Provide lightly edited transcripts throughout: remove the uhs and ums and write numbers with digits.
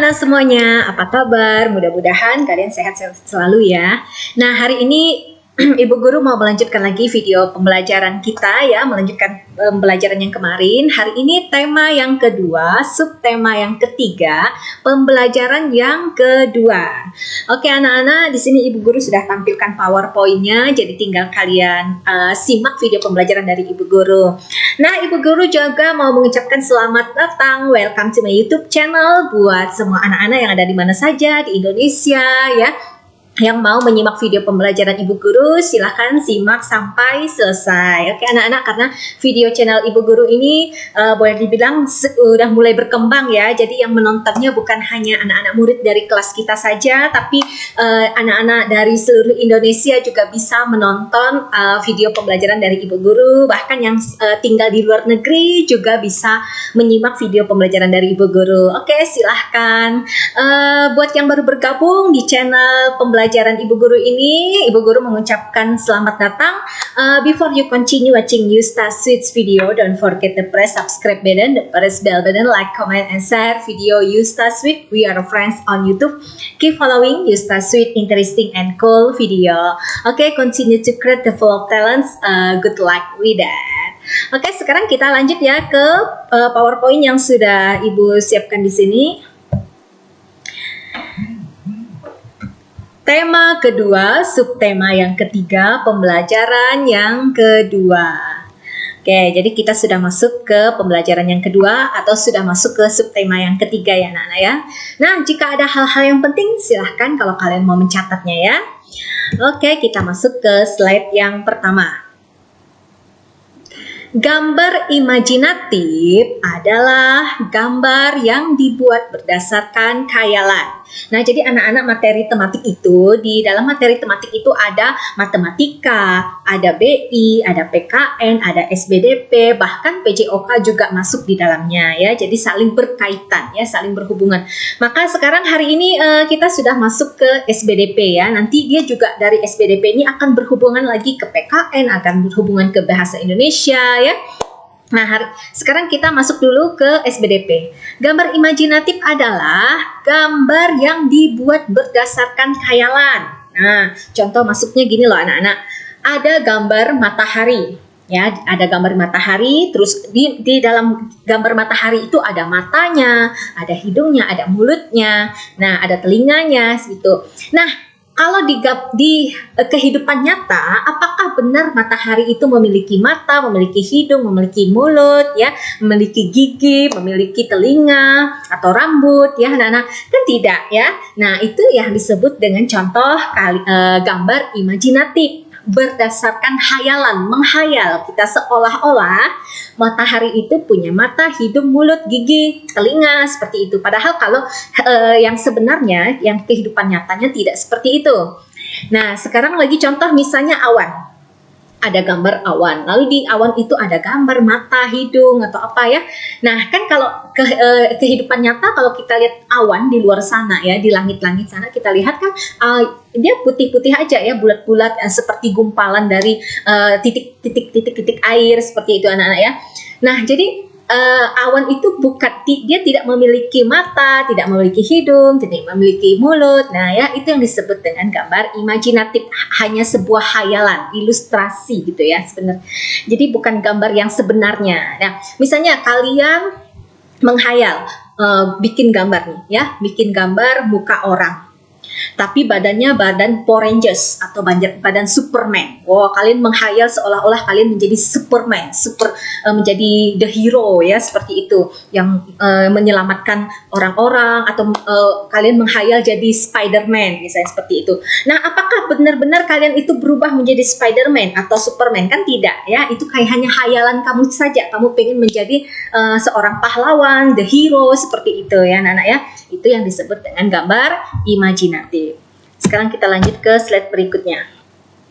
anak-anak semuanya, apa kabar? Mudah-mudahan kalian sehat selalu ya. Nah, hari ini Ibu Guru mau melanjutkan lagi video pembelajaran kita ya, melanjutkan pembelajaran yang kemarin. Hari ini tema yang kedua, subtema yang ketiga, pembelajaran yang kedua. Oke anak-anak, di sini Ibu Guru sudah tampilkan PowerPoint-nya, jadi tinggal kalian simak video pembelajaran dari Ibu Guru. Nah, Ibu Guru juga mau mengucapkan selamat datang, welcome to my YouTube channel buat semua anak-anak yang ada di mana saja di Indonesia ya. Yang mau menyimak video pembelajaran Ibu Guru, silahkan simak sampai selesai. Oke anak-anak, karena video channel Ibu Guru ini boleh dibilang sudah mulai berkembang ya. Jadi yang menontonnya bukan hanya anak-anak murid dari kelas kita saja, tapi anak-anak dari seluruh Indonesia juga bisa menonton video pembelajaran dari Ibu Guru. Bahkan yang tinggal di luar negeri juga bisa menyimak video pembelajaran dari Ibu Guru. Oke, silahkan. Buat yang baru bergabung di channel pembelajaran Ibu Guru ini, Ibu Guru mengucapkan selamat datang. Before you continue watching YustaSweet's video, don't forget to press subscribe button, press bell button, like, comment, and share video YustaSweet. We are friends on YouTube. Keep following YustaSweet interesting and cool video. Okay, continue to create the full of talents. Good luck with that. Oke, sekarang kita lanjut ya ke PowerPoint yang sudah Ibu siapkan di sini. Tema kedua, subtema yang ketiga, pembelajaran yang kedua. Oke, jadi kita sudah masuk ke pembelajaran yang kedua atau sudah masuk ke subtema yang ketiga ya anak-anak ya. Nah, jika ada hal-hal yang penting silahkan kalau kalian mau mencatatnya ya. Oke, kita masuk ke slide yang pertama. Gambar imajinatif adalah gambar yang dibuat berdasarkan khayalan. Nah, jadi anak-anak materi tematik itu, di dalam materi tematik itu ada matematika, ada BI, ada PKN, ada SBDP, bahkan PJOK juga masuk di dalamnya ya. Jadi saling berkaitan ya, saling berhubungan. Maka sekarang hari ini kita sudah masuk ke SBDP ya. Nanti dia juga dari SBDP ini akan berhubungan lagi ke PKN, akan berhubungan ke bahasa Indonesia ya. Nah, sekarang kita masuk dulu ke SBDP. Gambar imajinatif adalah gambar yang dibuat berdasarkan khayalan. Nah, contoh masuknya gini loh anak-anak. Ada gambar matahari. Ya, ada gambar matahari, terus di dalam gambar matahari itu ada matanya, ada hidungnya, ada mulutnya, nah ada telinganya gitu. Nah, kalau di kehidupan nyata, apakah benar matahari itu memiliki mata, memiliki hidung, memiliki mulut, ya, memiliki gigi, memiliki telinga atau rambut, ya, anak-anak? Kan tidak, ya. Nah, itu yang disebut dengan contoh gambar imajinatif. Berdasarkan khayalan, menghayal, kita seolah-olah matahari itu punya mata, hidung, mulut, gigi, telinga, seperti itu. Padahal kalau yang sebenarnya, yang kehidupan nyatanya tidak seperti itu. Nah, sekarang lagi contoh misalnya awan. Ada gambar awan, lalu di awan itu ada gambar mata, hidung, atau apa ya. Nah, kan kalau kehidupan nyata, kalau kita lihat awan di luar sana ya, di langit-langit sana, kita lihat kan dia putih-putih aja ya, bulat-bulat seperti gumpalan dari titik-titik air, seperti itu anak-anak ya. Nah, jadi awan itu dia tidak memiliki mata, tidak memiliki hidung, tidak memiliki mulut. Nah ya, itu yang disebut dengan gambar imajinatif, hanya sebuah khayalan, ilustrasi gitu ya sebenarnya. Jadi bukan gambar yang sebenarnya. Nah, misalnya kalian menghayal, bikin gambar nih ya, bikin gambar muka orang. Tapi badannya badan Power Rangers atau badan Superman. Wow, kalian menghayal seolah-olah kalian menjadi Superman, menjadi the hero ya, seperti itu, yang menyelamatkan orang-orang, atau kalian menghayal jadi Spider-Man misalnya, seperti itu. Nah, apakah benar-benar kalian itu berubah menjadi Spider-Man atau Superman? Kan tidak ya, itu kayak hanya hayalan kamu saja. Kamu pengen menjadi seorang pahlawan, the hero, seperti itu ya anak-anak ya. Itu yang disebut dengan gambar imajinatif. Sekarang kita lanjut ke slide berikutnya.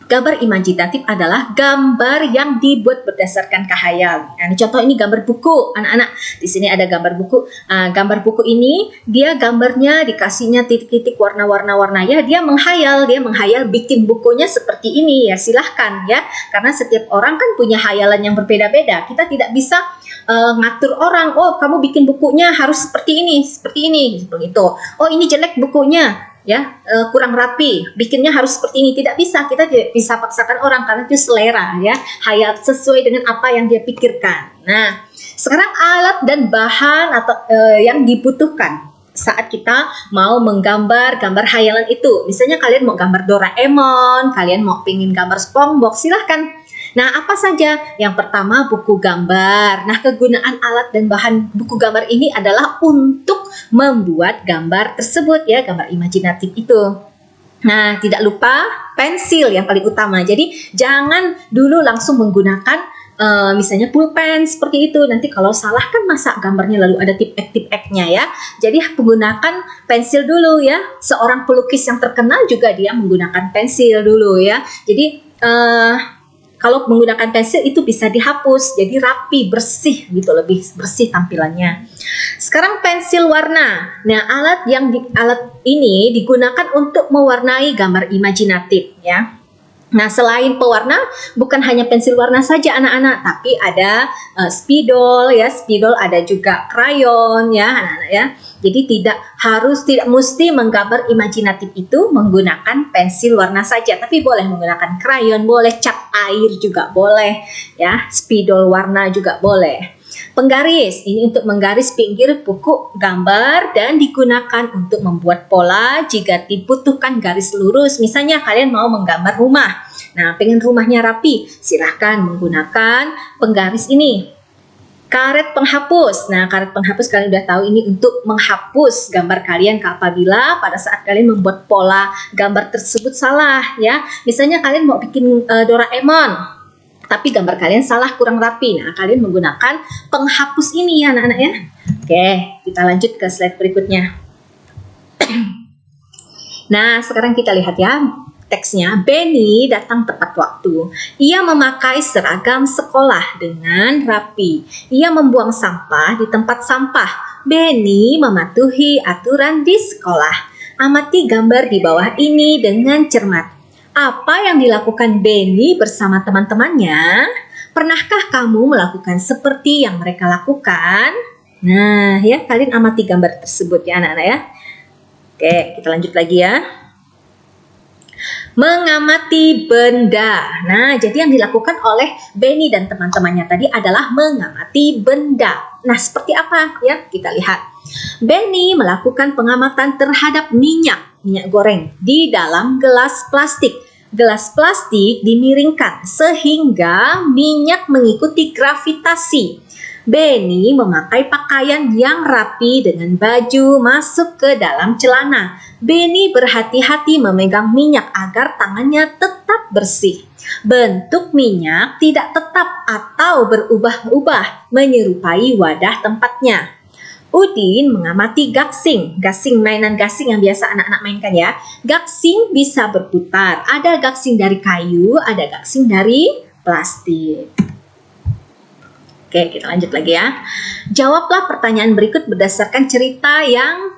Gambar imajinatif adalah gambar yang dibuat berdasarkan khayal. Nah, contoh ini gambar buku, anak-anak. Di sini ada gambar buku. Gambar buku ini dia gambarnya dikasihnya titik-titik warna-warna ya. Dia menghayal bikin bukunya seperti ini ya. Silahkan ya. Karena setiap orang kan punya hayalan yang berbeda-beda. Kita tidak bisa ngatur orang, oh kamu bikin bukunya harus seperti ini, seperti itu. Oh ini jelek bukunya, ya kurang rapi, bikinnya harus seperti ini. Tidak bisa, kita tidak bisa paksakan orang karena itu selera, ya, hayal sesuai dengan apa yang dia pikirkan. Nah, sekarang alat dan bahan atau yang dibutuhkan saat kita mau menggambar gambar hayalan itu. Misalnya kalian mau gambar Doraemon, kalian mau pingin gambar SpongeBob, silahkan. Nah, apa saja? Yang pertama, buku gambar. Nah, kegunaan alat dan bahan buku gambar ini adalah untuk membuat gambar tersebut, ya, gambar imajinatif itu. Nah, tidak lupa pensil yang paling utama. Jadi, jangan dulu langsung menggunakan misalnya pulpen seperti itu. Nanti kalau salah kan masa gambarnya lalu ada tip-ek-nya, ya. Jadi menggunakan pensil dulu, ya. Seorang pelukis yang terkenal juga dia menggunakan pensil dulu, ya. Jadi kalau menggunakan pensil itu bisa dihapus, jadi rapi, bersih gitu, lebih bersih tampilannya. Sekarang pensil warna. Nah, alat ini digunakan untuk mewarnai gambar imajinatif, ya. Nah, selain pewarna, bukan hanya pensil warna saja anak-anak, tapi ada spidol, ya, spidol, ada juga krayon, ya anak-anak, ya. Jadi tidak mesti menggambar imajinatif itu menggunakan pensil warna saja, tapi boleh menggunakan krayon, boleh cat air juga boleh, ya, spidol warna juga boleh. Penggaris, ini untuk menggaris pinggir buku gambar dan digunakan untuk membuat pola jika dibutuhkan garis lurus. Misalnya kalian mau menggambar rumah. Nah, pengen rumahnya rapi, silahkan menggunakan penggaris ini. Karet penghapus. Nah, karet penghapus kalian udah tahu ini untuk menghapus gambar kalian apabila pada saat kalian membuat pola gambar tersebut salah, ya. Misalnya kalian mau bikin Doraemon, tapi gambar kalian salah, kurang rapi. Nah, kalian menggunakan penghapus ini, ya anak-anak, ya. Oke, kita lanjut ke slide berikutnya. Nah, sekarang kita lihat, ya, teksnya. Benny datang tepat waktu. Ia memakai seragam sekolah dengan rapi. Ia membuang sampah di tempat sampah. Benny mematuhi aturan di sekolah. Amati gambar di bawah ini dengan cermat. Apa yang dilakukan Benny bersama teman-temannya? Pernahkah kamu melakukan seperti yang mereka lakukan? Nah, ya, kalian amati gambar tersebut, ya anak-anak, ya. Oke, kita lanjut lagi, ya. Mengamati benda. Nah, jadi yang dilakukan oleh Benny dan teman-temannya tadi adalah mengamati benda. Nah, seperti apa, ya? Kita lihat. Benny melakukan pengamatan terhadap minyak goreng di dalam gelas plastik. Gelas plastik dimiringkan sehingga minyak mengikuti gravitasi. Benny memakai pakaian yang rapi dengan baju masuk ke dalam celana. Benny berhati-hati memegang minyak agar tangannya tetap bersih. Bentuk minyak tidak tetap atau berubah-ubah menyerupai wadah tempatnya. Udin mengamati gaksing. Gaksing, mainan gaksing yang biasa anak-anak mainkan, ya. Gaksing bisa berputar. Ada gaksing dari kayu, ada gaksing dari plastik. Oke, kita lanjut lagi, ya. Jawablah pertanyaan berikut berdasarkan cerita yang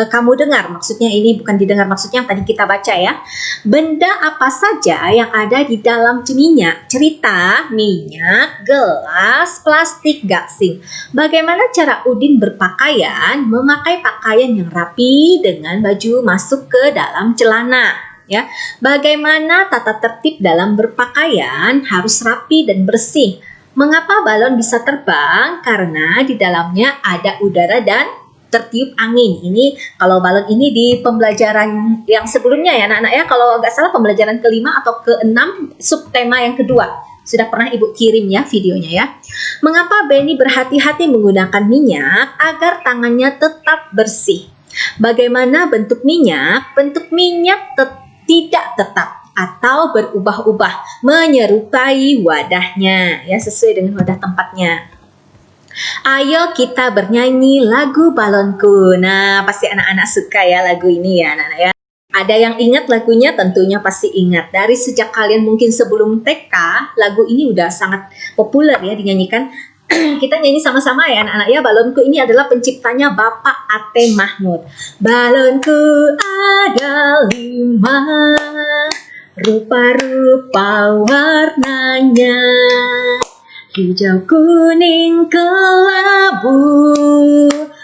kamu dengar. Maksudnya ini bukan didengar, maksudnya yang tadi kita baca, ya. Benda apa saja yang ada di dalam minyak? Cerita, minyak, gelas, plastik, gaksing. Bagaimana cara Udin berpakaian? Memakai pakaian yang rapi dengan baju masuk ke dalam celana, ya. Bagaimana tata tertib dalam berpakaian? Harus rapi dan bersih. Mengapa balon bisa terbang? Karena di dalamnya ada udara dan tertiup angin. Ini kalau balon ini di pembelajaran yang sebelumnya, ya anak-anak, ya. Kalau nggak salah pembelajaran ke-5 atau ke-6 subtema yang kedua. Sudah pernah Ibu kirim, ya, videonya, ya. Mengapa Benny berhati-hati menggunakan minyak agar tangannya tetap bersih? Bagaimana bentuk minyak? Bentuk minyak tidak tetap atau berubah-ubah menyerupai wadahnya, ya, sesuai dengan wadah tempatnya. Ayo kita bernyanyi lagu balonku. Nah, pasti anak-anak suka, ya, lagu ini, ya anak-anak, ya. Ada yang ingat lagunya? Tentunya pasti ingat. Dari sejak kalian mungkin sebelum TK, lagu ini udah sangat populer, ya, dinyanyikan. Kita nyanyi sama-sama, ya anak-anak, ya. Balonku ini adalah penciptanya Bapak Ate Mahmud. Balonku ada 5, rupa-rupa warnanya. Hijau kuning kelabu,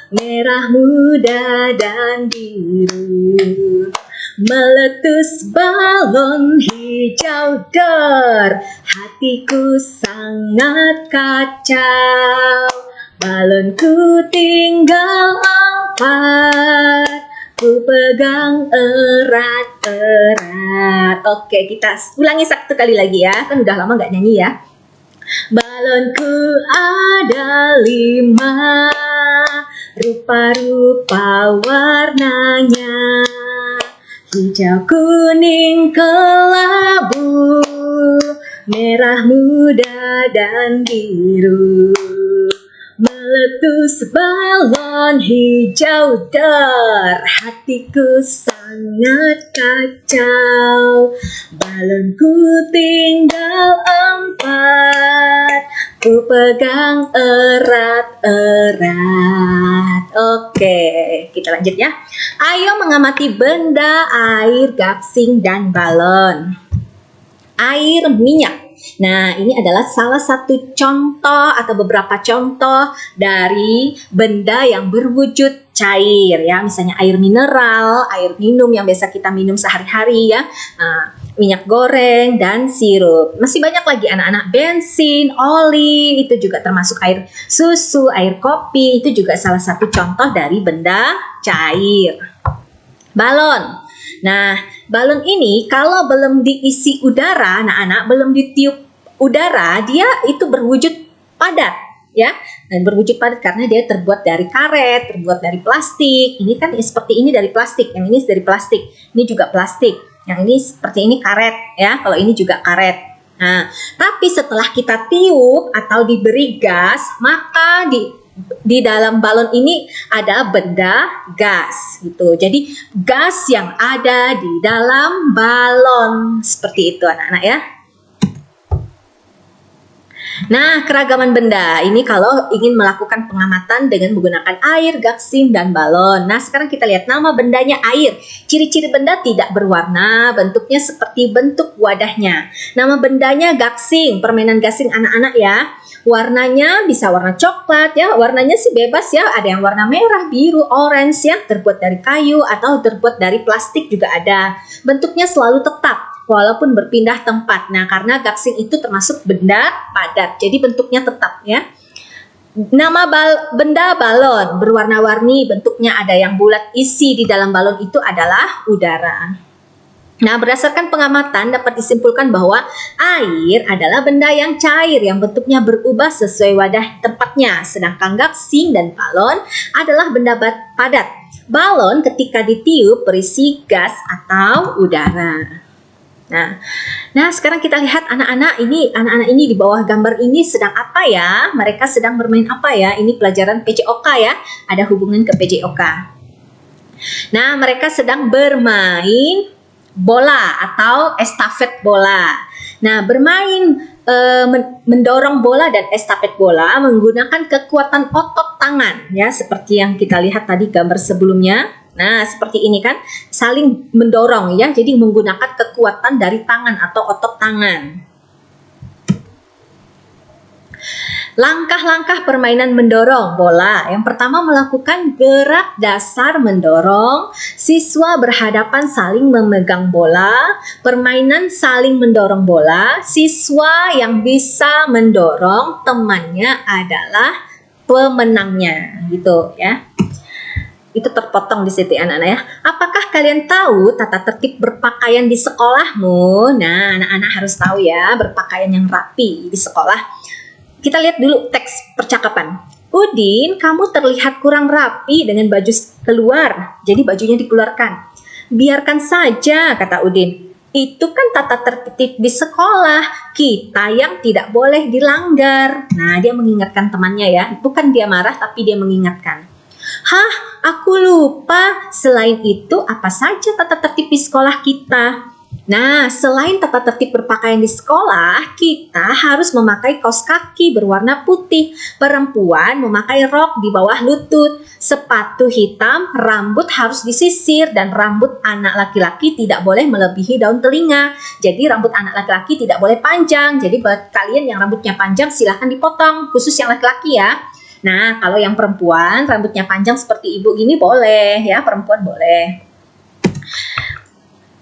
merah muda dan biru. Meletus balon hijau dor, hatiku sangat kacau. Balonku tinggal 4, ku pegang erat-erat. Oke, kita ulangi satu kali lagi ya. Kan udah lama nggak nyanyi ya. Balonku ada 5, rupa-rupa warnanya. Hijau kuning kelabu, merah muda dan biru. Meletus balon hijau dor, hatiku sangat kacau. Balonku tinggal 4, ku pegang erat-erat. Oke, kita lanjut ya. Ayo mengamati benda, air, gasing, dan balon. Air minyak. Nah, ini adalah salah satu contoh atau beberapa contoh dari benda yang berwujud cair ya. Misalnya air mineral, air minum yang biasa kita minum sehari-hari ya. Minyak goreng dan sirup. Masih banyak lagi anak-anak, bensin, oli, itu juga termasuk air susu, air kopi, itu juga salah satu contoh dari benda cair. Balon. Nah, balon ini kalau belum diisi udara, anak-anak, belum ditiup udara, dia itu berwujud padat, ya. Dan berwujud padat karena dia terbuat dari karet, terbuat dari plastik. Ini kan seperti ini dari plastik, yang ini dari plastik, ini juga plastik. Yang ini seperti ini karet, ya. Kalau ini juga karet. Nah, tapi setelah kita tiup atau diberi gas, maka di dalam balon ini ada benda gas gitu. Jadi gas yang ada di dalam balon seperti itu anak-anak ya. Nah, keragaman benda ini kalau ingin melakukan pengamatan dengan menggunakan air, gasing, dan balon. Nah, sekarang kita lihat nama bendanya air. Ciri-ciri benda tidak berwarna, bentuknya seperti bentuk wadahnya. Nama bendanya gasing, permainan gasing anak-anak ya. Warnanya bisa warna coklat ya, warnanya sih bebas ya. Ada yang warna merah, biru, orange ya, terbuat dari kayu atau terbuat dari plastik juga ada. Bentuknya selalu tetap walaupun berpindah tempat. Nah, karena gasing itu termasuk benda padat, jadi bentuknya tetap ya. Nama benda balon berwarna-warni, bentuknya ada yang bulat, isi di dalam balon itu adalah udara. Nah, berdasarkan pengamatan dapat disimpulkan bahwa air adalah benda yang cair yang bentuknya berubah sesuai wadah tempatnya, sedangkan gasing dan balon adalah benda padat. Balon ketika ditiup berisi gas atau udara. Nah, sekarang kita lihat anak-anak ini di bawah gambar ini sedang apa ya? Mereka sedang bermain apa ya? Ini pelajaran PJOK ya, ada hubungan ke PJOK. Nah, mereka sedang bermain bola atau estafet bola. Nah, bermain mendorong bola dan estafet bola menggunakan kekuatan otot tangan ya, seperti yang kita lihat tadi gambar sebelumnya. Nah, seperti ini kan, saling mendorong ya, jadi menggunakan kekuatan dari tangan atau otot tangan. Langkah-langkah permainan mendorong bola. Yang pertama melakukan gerak dasar mendorong. Siswa berhadapan saling memegang bola. Permainan saling mendorong bola. Siswa yang bisa mendorong temannya adalah pemenangnya, gitu ya. Itu terpotong di situ anak-anak ya. Apakah kalian tahu tata tertib berpakaian di sekolahmu? Nah, anak-anak harus tahu ya, berpakaian yang rapi di sekolah. Kita lihat dulu teks percakapan. Udin, kamu terlihat kurang rapi dengan baju keluar. Jadi bajunya dikeluarkan. Biarkan saja, kata Udin. Itu kan tata tertib di sekolah. Kita yang tidak boleh dilanggar. Nah, dia mengingatkan temannya ya. Bukan dia marah, tapi dia mengingatkan. Hah, aku lupa. Selain itu, apa saja tata tertib di sekolah kita? Nah, selain tata tertib berpakaian di sekolah, kita harus memakai kaos kaki berwarna putih. Perempuan memakai rok di bawah lutut, sepatu hitam, rambut harus disisir, dan rambut anak laki-laki tidak boleh melebihi daun telinga. Jadi rambut anak laki-laki tidak boleh panjang. Jadi buat kalian yang rambutnya panjang silahkan dipotong, khusus yang laki-laki ya. Nah, kalau yang perempuan rambutnya panjang seperti ibu gini boleh ya, perempuan boleh.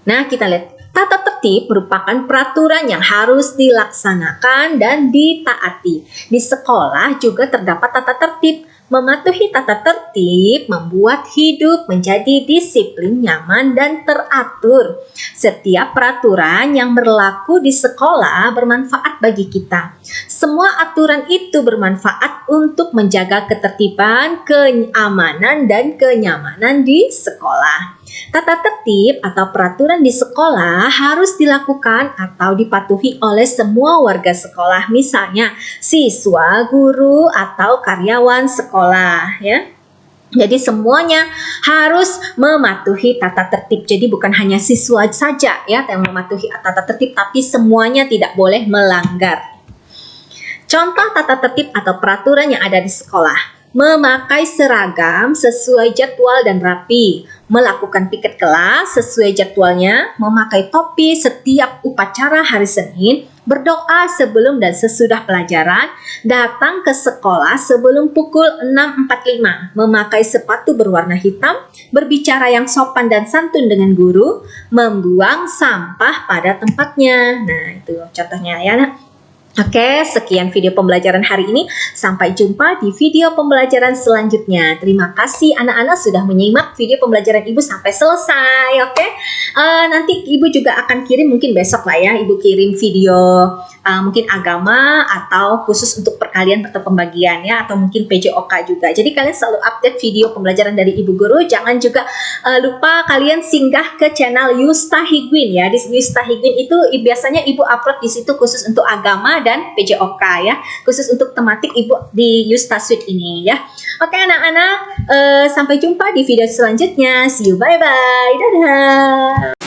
Nah, kita lihat. Tata tertib merupakan peraturan yang harus dilaksanakan dan ditaati. Di sekolah juga terdapat tata tertib. Mematuhi tata tertib membuat hidup menjadi disiplin, nyaman, dan teratur. Setiap peraturan yang berlaku di sekolah bermanfaat bagi kita. Semua aturan itu bermanfaat untuk menjaga ketertiban, keamanan, dan kenyamanan di sekolah. Tata tertib atau peraturan di sekolah harus dilakukan atau dipatuhi oleh semua warga sekolah, misalnya siswa, guru, atau karyawan sekolah ya. Jadi semuanya harus mematuhi tata tertib. Jadi bukan hanya siswa saja ya yang mematuhi tata tertib, tapi semuanya tidak boleh melanggar. Contoh tata tertib atau peraturan yang ada di sekolah. Memakai seragam sesuai jadwal dan rapi, melakukan piket kelas sesuai jadwalnya, memakai topi setiap upacara hari Senin, berdoa sebelum dan sesudah pelajaran, datang ke sekolah sebelum pukul 6.45, memakai sepatu berwarna hitam, berbicara yang sopan dan santun dengan guru, membuang sampah pada tempatnya. Nah, itu contohnya ya. Oke, sekian video pembelajaran hari ini. Sampai jumpa di video pembelajaran selanjutnya. Terima kasih anak-anak sudah menyimak video pembelajaran Ibu sampai selesai. Oke, nanti Ibu juga akan kirim mungkin besok lah ya. Ibu kirim video mungkin agama atau khusus untuk perkalian atau pembagian ya, atau mungkin PJOK juga. Jadi kalian selalu update video pembelajaran dari Ibu Guru. Jangan juga lupa kalian singgah ke channel Yusta Higuin ya. Di Yusta Higuin itu biasanya Ibu upload di situ khusus untuk agama dan PJOK ya, khusus untuk tematik Ibu di Yusta Suite ini ya. Oke anak-anak, sampai jumpa di video selanjutnya. See you, bye-bye, dadah.